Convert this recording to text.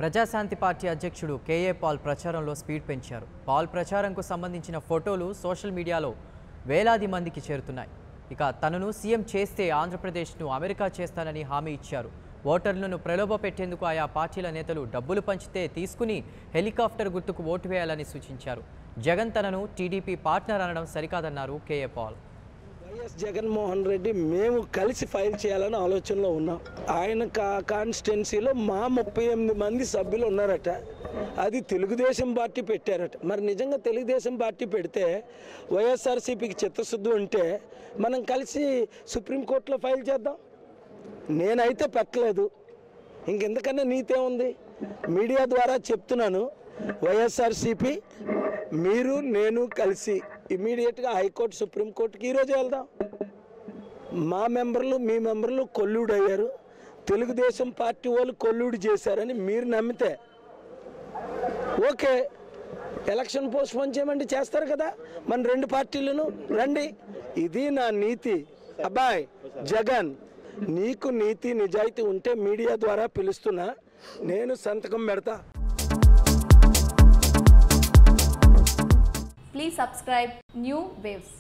Praja Shanti party అధ్యక్షుడు KA Paul ప్రచారంలో speed పెంచారు. పాల్ ప్రచారంకు సంబంధించిన ఫోటోలు సోషల్ మీడియాలో వేలాది మందికి చేరుతున్నాయి. ఇక తనను సీఎం చేస్తే ఆంధ్రప్రదేశ్ను అమెరికా చేస్తానని హామీ ఇచ్చారు. ఓటర్లను ప్రలోభపెట్టేందుకు ఆయా పార్టీల నేతలు డబ్బులు పంచితే తీసుకుని హెలికాప్టర్ గుర్తుకు ఓటు వేయాలని సూచించారు. జగన్ తనను టీడీపీ పార్ట్నర్ అనడం సరికాదన్నారు కేఏ పాల్. వైఎస్ జగన్మోహన్ రెడ్డి మేము కలిసి ఫైల్ చేయాలని ఆలోచనలో ఉన్నాం. ఆయన కాన్స్టిట్యున్సీలో మా 38 మంది సభ్యులు ఉన్నారట. అది తెలుగుదేశం పార్టీ పెట్టారట. మరి నిజంగా తెలుగుదేశం పార్టీ పెడితే వైఎస్ఆర్సీపీకి చిత్తశుద్ధి ఉంటే మనం కలిసి సుప్రీంకోర్టులో ఫైల్ చేద్దాం. నేనైతే పెట్టలేదు. ఇంకెందుకన్నా నీతే ఉంది. మీడియా ద్వారా చెప్తున్నాను, వైఎస్ఆర్సీపీ మీరు నేను కలిసి ఇమీడియట్గా హైకోర్టు సుప్రీంకోర్టుకి ఈరోజు వెళ్దాం. మా మెంబర్లు మీ మెంబర్లు కొల్లుడు అయ్యారు, తెలుగుదేశం పార్టీ వాళ్ళు కొల్లుడు చేశారని మీరు నమ్మితే ఓకే, ఎలక్షన్ పోస్ట్పోన్ చేయమంటే చేస్తారు కదా. మన 2 పార్టీలను రండి. ఇది నా నీతి. అబ్బాయ్ జగన్, నీకు నీతి నిజాయితీ ఉంటే మీడియా ద్వారా పిలుస్తున్నా, నేను సంతకం పెడతా. Please subscribe New Waves.